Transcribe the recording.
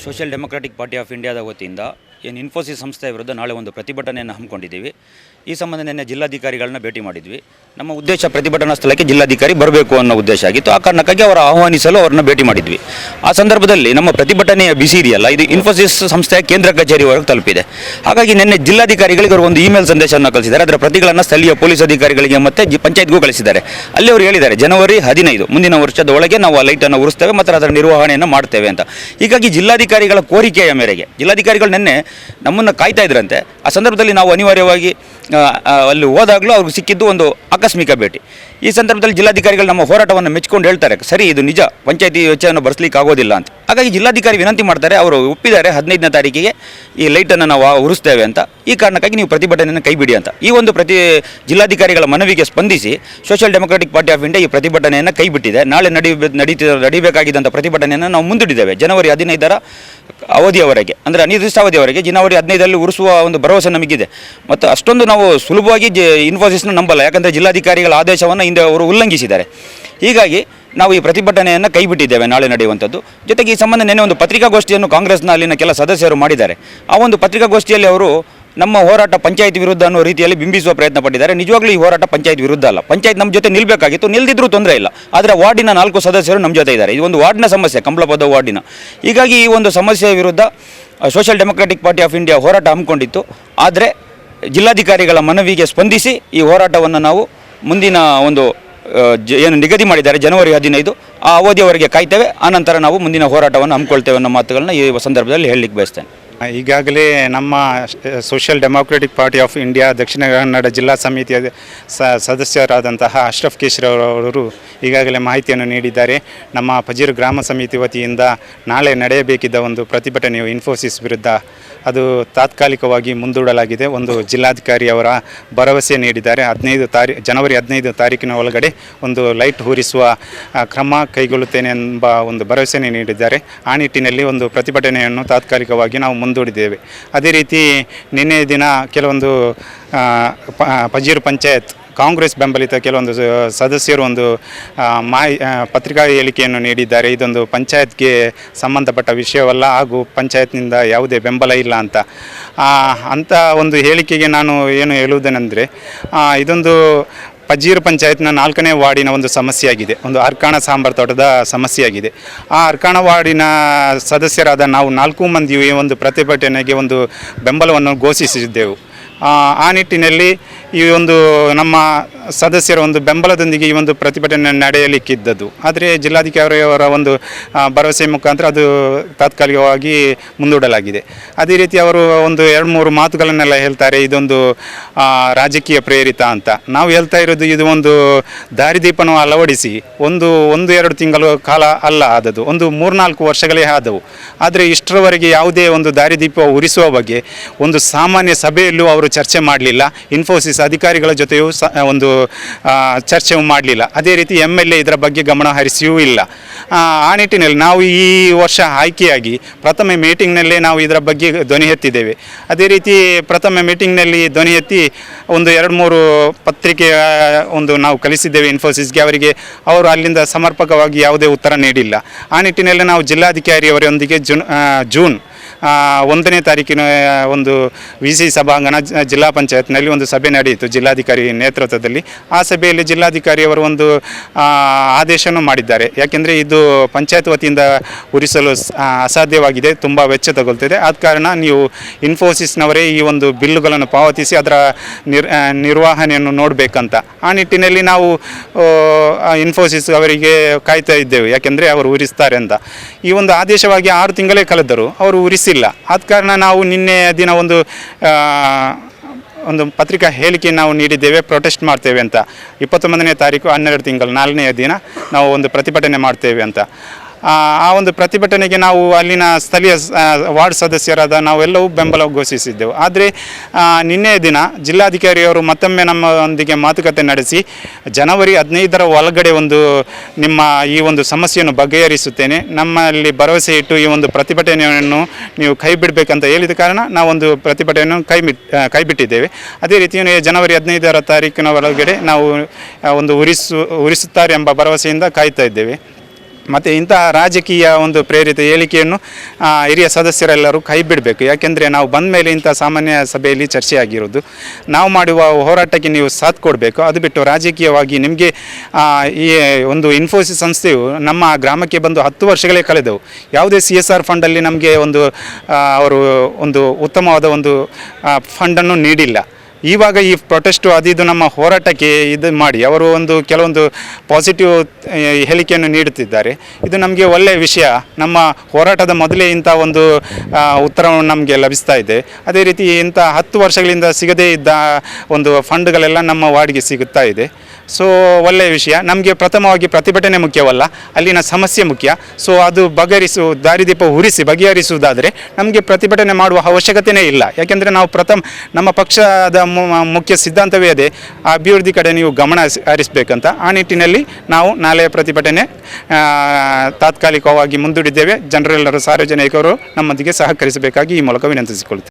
Social democratic party of ಇಂಡಿಯಾದ ವತಿಯಿಂದ ಏನು ಇನ್ಫೋಸಿಸ್ ಸಂಸ್ಥೆಯ ವಿರುದ್ಧ ನಾಳೆ ಒಂದು ಪ್ರತಿಭಟನೆಯನ್ನು ಹಮ್ಮಿಕೊಂಡಿದ್ದೀವಿ. ಈ ಸಂಬಂಧ ನಿನ್ನೆ ಜಿಲ್ಲಾಧಿಕಾರಿಗಳನ್ನ ಭೇಟಿ ಮಾಡಿದ್ವಿ. ನಮ್ಮ ಉದ್ದೇಶ ಪ್ರತಿಭಟನಾ ಸ್ಥಳಕ್ಕೆ ಜಿಲ್ಲಾಧಿಕಾರಿ ಬರಬೇಕು ಅನ್ನೋ ಉದ್ದೇಶ ಆಗಿತ್ತು. ಆ ಕಾರಣಕ್ಕಾಗಿ ಅವರ ಆಹ್ವಾನಿಸಲು ಅವರನ್ನು ಭೇಟಿ ಮಾಡಿದ್ವಿ. ಆ ಸಂದರ್ಭದಲ್ಲಿ ನಮ್ಮ ಪ್ರತಿಭಟನೆಯ ಬಿಸಿ ಇದೆಯಲ್ಲ, ಇದು ಇನ್ಫೋಸಿಸ್ ಸಂಸ್ಥೆಯ ಕೇಂದ್ರ ಕಚೇರಿವರೆಗೆ ತಲುಪಿದೆ. ಹಾಗಾಗಿ ನಿನ್ನೆ ಜಿಲ್ಲಾಧಿಕಾರಿಗಳಿಗೆ ಅವರು ಒಂದು ಇಮೇಲ್ ಸಂದೇಶವನ್ನು ಕಳಿಸಿದ್ದಾರೆ. ಅದರ ಪ್ರತಿಗಳನ್ನು ಸ್ಥಳೀಯ ಪೊಲೀಸ್ ಅಧಿಕಾರಿಗಳಿಗೆ ಮತ್ತು ಪಂಚಾಯತ್ಗೂ ಕಳಿಸಿದ್ದಾರೆ. ಅಲ್ಲಿ ಅವರು ಹೇಳಿದ್ದಾರೆ, ಜನವರಿ 15 ಮುಂದಿನ ವರ್ಷದ ಒಳಗೆ ನಾವು ಆ ಲೈಟನ್ನು ಉರಿಸ್ತೇವೆ ಮತ್ತು ಅದರ ನಿರ್ವಹಣೆಯನ್ನು ಮಾಡ್ತೇವೆ ಅಂತ. ಹೀಗಾಗಿ ಜಿಲ್ಲಾಧಿಕಾರಿಗಳ ಕೋರಿಕೆಯ ಮೇರೆಗೆ ಜಿಲ್ಲಾಧಿಕಾರಿಗಳು ನಿನ್ನೆ ನಮ್ಮನ್ನು ಕಾಯ್ತಾ ಇದ್ರಂತೆ. ಆ ಸಂದರ್ಭದಲ್ಲಿ ನಾವು ಅನಿವಾರ್ಯವಾಗಿ ಅಲ್ಲಿ ಹೋದಾಗಲೂ ಅವ್ರಿಗೆ ಸಿಕ್ಕಿದ್ದು ಒಂದು ಆಕಸ್ಮಿಕ ಭೇಟಿ. ಈ ಸಂದರ್ಭದಲ್ಲಿ ಜಿಲ್ಲಾಧಿಕಾರಿಗಳು ನಮ್ಮ ಹೋರಾಟವನ್ನು ಮೆಚ್ಚಿಕೊಂಡು ಹೇಳ್ತಾರೆ, ಸರಿ ಇದು ನಿಜ, ಪಂಚಾಯತಿ ವೆಚ್ಚವನ್ನು ಭರಿಸಲಿಕ್ಕೆ ಆಗೋದಿಲ್ಲ ಅಂತ. ಹಾಗಾಗಿ ಜಿಲ್ಲಾಧಿಕಾರಿ ವಿನಂತಿ ಮಾಡ್ತಾರೆ, ಅವರು ಒಪ್ಪಿದ್ದಾರೆ 15ನೇ ತಾರೀಕಿಗೆ ಈ ಲೈಟನ್ನು ನಾವು ಉರಿಸ್ತೇವೆ ಅಂತ. ಈ ಕಾರಣಕ್ಕಾಗಿ ನೀವು ಪ್ರತಿಭಟನೆಯನ್ನು ಕೈಬಿಡಿ ಅಂತ. ಈ ಒಂದು ಜಿಲ್ಲಾಧಿಕಾರಿಗಳ ಮನವಿಗೆ ಸ್ಪಂದಿಸಿ social democratic party of India ಈ ಪ್ರತಿಭಟನೆಯನ್ನು ಕೈಬಿಟ್ಟಿದೆ. ನಾಳೆ ನಡೀಬೇಕಾಗಿದ್ದಂಥ ಪ್ರತಿಭಟನೆಯನ್ನು ನಾವು ಮುಂದೂಡಿದ್ದೇವೆ. ಜನವರಿ 15ರ ಅವಧಿಯವರೆಗೆ, ಅಂದರೆ ಅನಿರ್ದಿಷ್ಟಾವಧಿಯವರೆಗೆ ಜನವರಿ 15ರಲ್ಲಿ ಉರಿಸುವ ಒಂದು ಭರವಸೆ ನಮಗಿದೆ. ಮತ್ತು ಅಷ್ಟೊಂದು ನಾವು ಸುಲಭವಾಗಿ ಇನ್ಫೋಸಿಸ್ನ ನಂಬಲ್ಲ, ಯಾಕಂದರೆ ಜಿಲ್ಲಾಧಿಕಾರಿಗಳ ಆದೇಶವನ್ನು ಹಿಂದೆ ಅವರು ಉಲ್ಲಂಘಿಸಿದ್ದಾರೆ. ಹೀಗಾಗಿ ನಾವು ಈ ಪ್ರತಿಭಟನೆಯನ್ನು ಕೈಬಿಟ್ಟಿದ್ದೇವೆ ನಾಳೆ ನಡೆಯುವಂಥದ್ದು. ಜೊತೆಗೆ ಈ ಸಂಬಂಧ ನಿನ್ನೆ ಒಂದು ಪತ್ರಿಕಾಗೋಷ್ಠಿಯನ್ನು ಕಾಂಗ್ರೆಸ್ನ ಅಲ್ಲಿನ ಕೆಲ ಸದಸ್ಯರು ಮಾಡಿದ್ದಾರೆ. ಆ ಒಂದು ಪತ್ರಿಕಾಗೋಷ್ಠಿಯಲ್ಲಿ ಅವರು ನಮ್ಮ ಹೋರಾಟ ಪಂಚಾಯತ್ ವಿರುದ್ಧ ಅನ್ನೋ ರೀತಿಯಲ್ಲಿ ಬಿಂಬಿಸುವ ಪ್ರಯತ್ನ ಪಟ್ಟಿದ್ದಾರೆ. ನಿಜವಾಗ್ಲೂ ಈ ಹೋರಾಟ ಪಂಚಾಯತ್ ವಿರುದ್ಧ ಅಲ್ಲ. ಪಂಚಾಯತ್ ನಮ್ಮ ಜೊತೆ ನಿಲ್ಲಬೇಕಾಗಿತ್ತು, ನಿಲ್ದಿದ್ರೂ ತೊಂದರೆ ಇಲ್ಲ. ಆದರೆ ವಾರ್ಡಿನ 4 ಸದಸ್ಯರು ನಮ್ಮ ಜೊತೆ ಇದ್ದಾರೆ. ಇದು ಒಂದು ವಾರ್ಡ್ನ ಸಮಸ್ಯೆ, ಕಂಬಳಪದ ವಾರ್ಡಿನ. ಹೀಗಾಗಿ ಈ ಒಂದು ಸಮಸ್ಯೆಯ ವಿರುದ್ಧ social democratic party of India ಹೋರಾಟ ಹಮ್ಮಿಕೊಂಡಿತ್ತು. ಆದರೆ ಜಿಲ್ಲಾಧಿಕಾರಿಗಳ ಮನವಿಗೆ ಸ್ಪಂದಿಸಿ ಈ ಹೋರಾಟವನ್ನು ನಾವು ಮುಂದಿನ ಒಂದು ಏನು ನಿಗದಿ ಮಾಡಿದ್ದಾರೆ ಜನವರಿ 15 ಆ ಅವಧಿಯವರೆಗೆ ಕಾಯ್ತೇವೆ. ಆನಂತರ ನಾವು ಮುಂದಿನ ಹೋರಾಟವನ್ನು ಹಮ್ಮಿಕೊಳ್ತೇವೆ ಅನ್ನೋ ಮಾತುಗಳನ್ನ ಈ ಸಂದರ್ಭದಲ್ಲಿ ಹೇಳಲಿಕ್ಕೆ ಬಯಸ್ತೇನೆ. ಈಗಾಗಲೇ ನಮ್ಮ social democratic party of India Dakshina Kannada ಜಿಲ್ಲಾ ಸಮಿತಿಯ ಸದಸ್ಯರಾದಂತಹ ಅಶ್ರಫ್ ಕೇಶ್ರಿ ಅವರು ಈಗಾಗಲೇ ಮಾಹಿತಿಯನ್ನು ನೀಡಿದ್ದಾರೆ. ನಮ್ಮ ಪಜೀರು ಗ್ರಾಮ ಸಮಿತಿ ವತಿಯಿಂದ ನಾಳೆ ನಡೆಯಬೇಕಿದ್ದ ಒಂದು ಪ್ರತಿಭಟನೆಯು ಇನ್ಫೋಸಿಸ್ ವಿರುದ್ಧ ಅದು ತಾತ್ಕಾಲಿಕವಾಗಿ ಮುಂದೂಡಲಾಗಿದೆ. ಒಂದು ಜಿಲ್ಲಾಧಿಕಾರಿ ಅವರ ಭರವಸೆ ನೀಡಿದ್ದಾರೆ. ಜನವರಿ 15 ತಾರೀಕಿನ ಒಳಗಡೆ ಒಂದು ಲೈಟ್ ಹೂರಿಸುವ ಕ್ರಮ ಕೈಗೊಳ್ಳುತ್ತೇನೆ ಎಂಬ ಒಂದು ಭರವಸೆಯನ್ನು ನೀಡಿದ್ದಾರೆ. ಆ ನಿಟ್ಟಿನಲ್ಲಿ ಒಂದು ಪ್ರತಿಭಟನೆಯನ್ನು ತಾತ್ಕಾಲಿಕವಾಗಿ ನಾವು ಮುಂದೂಡಿದ್ದೇವೆ. ಅದೇ ರೀತಿ ನಿನ್ನೆ ದಿನ ಕೆಲವೊಂದು ಪಜೀರು ಪಂಚಾಯತ್ ಕಾಂಗ್ರೆಸ್ ಬೆಂಬಲಿತ ಕೆಲವೊಂದು ಸದಸ್ಯರು ಒಂದು ಪತ್ರಿಕಾ ಹೇಳಿಕೆಯನ್ನು ನೀಡಿದ್ದಾರೆ. ಇದೊಂದು ಪಂಚಾಯತ್ಗೆ ಸಂಬಂಧಪಟ್ಟ ವಿಷಯವಲ್ಲ ಹಾಗೂ ಪಂಚಾಯತ್ನಿಂದ ಯಾವುದೇ ಬೆಂಬಲ ಇಲ್ಲ ಅಂತ ಒಂದು ಹೇಳಿಕೆಗೆ ನಾನು ಏನು ಹೇಳುವುದೇನೆಂದರೆ, ಇದೊಂದು ಪಜೀರು ಪಂಚಾಯತ್ನ 4ನೇ ವಾರ್ಡಿನ ಒಂದು ಸಮಸ್ಯೆಯಾಗಿದೆ. ಒಂದು ಅರ್ಕಾಣ ಸಾಂಬಾರ್ ತೋಟದ ಸಮಸ್ಯೆಯಾಗಿದೆ. ಆ ಅರ್ಕಾಣ ವಾರ್ಡಿನ ಸದಸ್ಯರಾದ ನಾವು 4 ಮಂದಿಯು ಈ ಒಂದು ಪ್ರತಿಭಟನೆಗೆ ಒಂದು ಬೆಂಬಲವನ್ನು ಘೋಷಿಸಿದ್ದೆವು. ಆ ನಿಟ್ಟಿನಲ್ಲಿ ಈ ಒಂದು ನಮ್ಮ ಸದಸ್ಯರ ಒಂದು ಬೆಂಬಲದೊಂದಿಗೆ ಈ ಒಂದು ಪ್ರತಿಭಟನೆ ನಡೆಯಲಿಕ್ಕಿದ್ದದ್ದು. ಆದರೆ ಜಿಲ್ಲಾಧಿಕಾರಿಯವರ ಒಂದು ಭರವಸೆ ಮುಖಾಂತರ ಅದು ತಾತ್ಕಾಲಿಕವಾಗಿ ಮುಂದೂಡಲಾಗಿದೆ. ಅದೇ ರೀತಿ ಅವರು ಒಂದು 2-3 ಮಾತುಗಳನ್ನೆಲ್ಲ ಹೇಳ್ತಾರೆ, ಇದೊಂದು ರಾಜಕೀಯ ಪ್ರೇರಿತ ಅಂತ. ನಾವು ಹೇಳ್ತಾ ಇರೋದು, ಇದು ಒಂದು ದಾರಿದೀಪವನ್ನು ಅಳವಡಿಸಿ 1-2 ತಿಂಗಳು ಕಾಲ ಅಲ್ಲ ಆದದ್ದು, ಒಂದು 3-4 ವರ್ಷಗಳೇ ಆದವು. ಆದರೆ ಇಷ್ಟರವರೆಗೆ ಯಾವುದೇ ಒಂದು ದಾರಿದೀಪ ಉರಿಸುವ ಬಗ್ಗೆ ಒಂದು ಸಾಮಾನ್ಯ ಸಭೆಯಲ್ಲೂ ಅವರು ಚರ್ಚೆ ಮಾಡಲಿಲ್ಲ. ಇನ್ಫೋಸಿಸ್ ಅಧಿಕಾರಿಗಳ ಜೊತೆಯೂ ಒಂದು ಚರ್ಚೆ ಮಾಡಲಿಲ್ಲ. ಅದೇ ರೀತಿ MLA ಇದರ ಬಗ್ಗೆ ಗಮನ ಹರಿಸಿಯೂ ಇಲ್ಲ. ಆ ನಿಟ್ಟಿನಲ್ಲಿ ನಾವು ಈ ವರ್ಷ ಆಯ್ಕೆಯಾಗಿ ಪ್ರಥಮ ಮೀಟಿಂಗ್ನಲ್ಲೇ ನಾವು ಇದರ ಬಗ್ಗೆ ಧ್ವನಿ ಎತ್ತಿದ್ದೇವೆ. ಅದೇ ರೀತಿ ಪ್ರಥಮ ಮೀಟಿಂಗ್ನಲ್ಲಿ ಧ್ವನಿ ಎತ್ತಿ ಒಂದು 2-3 ಪತ್ರಿಕೆಯ ಒಂದು ನಾವು ಕಳಿಸಿದ್ದೇವೆ ಇನ್ಫೋಸಿಸ್ಗೆ. ಅವರು ಅಲ್ಲಿಂದ ಸಮರ್ಪಕವಾಗಿ ಯಾವುದೇ ಉತ್ತರ ನೀಡಿಲ್ಲ. ಆ ನಿಟ್ಟಿನಲ್ಲಿ ನಾವು ಜಿಲ್ಲಾಧಿಕಾರಿಯವರೊಂದಿಗೆ ಜೂನ್ 1ನೇ ತಾರೀಕಿನ ಒಂದು VC ಸಭಾಂಗಣ ಜಿಲ್ಲಾ ಪಂಚಾಯತ್ನಲ್ಲಿ ಒಂದು ಸಭೆ ನಡೆಯಿತು ಜಿಲ್ಲಾಧಿಕಾರಿ ನೇತೃತ್ವದಲ್ಲಿ. ಆ ಸಭೆಯಲ್ಲಿ ಜಿಲ್ಲಾಧಿಕಾರಿಯವರು ಒಂದು ಆದೇಶವನ್ನು ಮಾಡಿದ್ದಾರೆ. ಯಾಕೆಂದರೆ ಇದು ಪಂಚಾಯತ್ ವತಿಯಿಂದ ಉರಿಸಲು ಅಸಾಧ್ಯವಾಗಿದೆ, ತುಂಬ ವೆಚ್ಚ ತಗೊಳ್ತಿದೆ. ಆದ ಕಾರಣ ನೀವು ಇನ್ಫೋಸಿಸ್ನವರೇ ಈ ಒಂದು ಬಿಲ್ಲುಗಳನ್ನು ಪಾವತಿಸಿ ಅದರ ನಿರ್ವಹಣೆಯನ್ನು ನೋಡಬೇಕಂತ. ಆ ನಿಟ್ಟಿನಲ್ಲಿ ನಾವು ಇನ್ಫೋಸಿಸ್ ಅವರಿಗೆ ಕಾಯ್ತಾ ಇದ್ದೇವೆ, ಯಾಕೆಂದರೆ ಅವರು ಉರಿಸ್ತಾರೆ ಅಂತ. ಈ ಒಂದು ಆದೇಶವಾಗಿ 6 ತಿಂಗಳೇ ಕಳೆದರು, ಅವರು ಉರಿಸಿಲ್ಲ. ಆದ ಕಾರಣ ನಾವು ನಿನ್ನೆ ದಿನ ಒಂದು ಪತ್ರಿಕಾ ಹೇಳಿಕೆ ನಾವು ನೀಡಿದ್ದೇವೆ, ಪ್ರೊಟೆಸ್ಟ್ ಮಾಡ್ತೇವೆ ಅಂತ. 29ನೇ ತಾರೀಕು 12 ತಿಂಗಳು 4ನೇ ದಿನ ನಾವು ಒಂದು ಪ್ರತಿಭಟನೆ ಮಾಡ್ತೇವೆ ಅಂತ. ಆ ಒಂದು ಪ್ರತಿಭಟನೆಗೆ ನಾವು ಅಲ್ಲಿನ ಸ್ಥಳೀಯ ವಾರ್ಡ್ ಸದಸ್ಯರಾದ ನಾವೆಲ್ಲವೂ ಬೆಂಬಲ ಘೋಷಿಸಿದ್ದೆವು. ಆದರೆ ನಿನ್ನೆ ದಿನ ಜಿಲ್ಲಾಧಿಕಾರಿಯವರು ಮತ್ತೊಮ್ಮೆ ನಮ್ಮೊಂದಿಗೆ ಮಾತುಕತೆ ನಡೆಸಿ ಜನವರಿ 15ರ ಒಳಗಡೆ ಒಂದು ನಿಮ್ಮ ಈ ಒಂದು ಸಮಸ್ಯೆಯನ್ನು ಬಗೆಹರಿಸುತ್ತೇನೆ, ನಮ್ಮಲ್ಲಿ ಭರವಸೆ ಇಟ್ಟು ಈ ಒಂದು ಪ್ರತಿಭಟನೆಯನ್ನು ನೀವು ಕೈ ಬಿಡಬೇಕಂತ ಹೇಳಿದ ಕಾರಣ ನಾವೊಂದು ಪ್ರತಿಭಟನೆಯನ್ನು ಕೈಬಿಟ್ಟಿದ್ದೇವೆ. ಅದೇ ರೀತಿ ಜನವರಿ 15ರ ತಾರೀಕಿನ ಒಳಗಡೆ ನಾವು ಒಂದು ಉರಿಸುತ್ತಾರೆ ಎಂಬ ಭರವಸೆಯಿಂದ ಕಾಯ್ತಾ ಇದ್ದೇವೆ. ಮತ್ತು ಇಂತಹ ರಾಜಕೀಯ ಒಂದು ಪ್ರೇರಿತ ಹೇಳಿಕೆಯನ್ನು ಹಿರಿಯ ಸದಸ್ಯರೆಲ್ಲರೂ ಕೈ ಬಿಡಬೇಕು. ಯಾಕೆಂದರೆ ನಾವು ಬಂದ ಮೇಲೆ ಇಂಥ ಸಾಮಾನ್ಯ ಸಭೆಯಲ್ಲಿ ಚರ್ಚೆ ಆಗಿರೋದು. ನಾವು ಮಾಡುವ ಹೋರಾಟಕ್ಕೆ ನೀವು ಸಾಥ್ ಕೊಡಬೇಕು. ಅದು ಬಿಟ್ಟು ರಾಜಕೀಯವಾಗಿ ನಿಮಗೆ ಈ ಒಂದು ಇನ್ಫೋಸಿಸ್ ಸಂಸ್ಥೆಯು ನಮ್ಮ ಗ್ರಾಮಕ್ಕೆ ಬಂದು 10 ವರ್ಷಗಳೇ ಕಳೆದವು. ಯಾವುದೇ CSR ಫಂಡಲ್ಲಿ ನಮಗೆ ಒಂದು ಅವರು ಒಂದು ಉತ್ತಮವಾದ ಒಂದು ಫಂಡನ್ನು ನೀಡಿಲ್ಲ. ಇವಾಗ ಈ ಪ್ರೊಟೆಸ್ಟು ಇದು ನಮ್ಮ ಹೋರಾಟಕ್ಕೆ ಇದು ಮಾಡಿ ಅವರು ಒಂದು ಕೆಲವೊಂದು ಪಾಸಿಟಿವ್ ಹೇಳಿಕೆಯನ್ನು ನೀಡುತ್ತಿದ್ದಾರೆ. ಇದು ನಮಗೆ ಒಳ್ಳೆಯ ವಿಷಯ. ನಮ್ಮ ಹೋರಾಟದ ಮೊದಲೇ ಇಂಥ ಒಂದು ಉತ್ತರವನ್ನು ನಮಗೆ ಲಭಿಸ್ತಾ ಇದೆ. ಅದೇ ರೀತಿ ಇಂಥ 10 ವರ್ಷಗಳಿಂದ ಸಿಗದೇ ಇದ್ದ ಒಂದು ಫಂಡ್ಗಳೆಲ್ಲ ನಮ್ಮ ವಾರ್ಡ್ಗೆ ಸಿಗುತ್ತಾ ಇದೆ. ಸೊ ಒಳ್ಳೆಯ ವಿಷಯ. ನಮಗೆ ಪ್ರಥಮವಾಗಿ ಪ್ರತಿಭಟನೆ ಮುಖ್ಯವಲ್ಲ, ಅಲ್ಲಿನ ಸಮಸ್ಯೆ ಮುಖ್ಯ. ಸೊ ಅದು ದಾರಿದೀಪ ಉರಿಸಿ ಬಗೆಹರಿಸುವುದಾದರೆ ನಮಗೆ ಪ್ರತಿಭಟನೆ ಮಾಡುವ ಅವಶ್ಯಕತೆಯೇ ಇಲ್ಲ. ಯಾಕೆಂದರೆ ನಾವು ನಮ್ಮ ಪಕ್ಷದ ಮುಖ್ಯ ಸಿದ್ಧಾಂತವೇ ಅದೇ, ಆ ಅಭಿವೃದ್ಧಿ ಕಡೆ ನೀವು ಗಮನ ಹರಿಸಬೇಕಂತ. ಆ ನಿಟ್ಟಿನಲ್ಲಿ ನಾವು ನಾಳೆಯ ಪ್ರತಿಭಟನೆ ತಾತ್ಕಾಲಿಕವಾಗಿ ಮುಂದೂಡಿದ್ದೇವೆ. ಜನರೆಲ್ಲರೂ ಸಾರ್ವಜನಿಕರು ನಮ್ಮೊಂದಿಗೆ ಸಹಕರಿಸಬೇಕಾಗಿ ಈ ಮೂಲಕ ವಿನಂತಿಸಿಕೊಳ್ಳುತ್ತೇವೆ.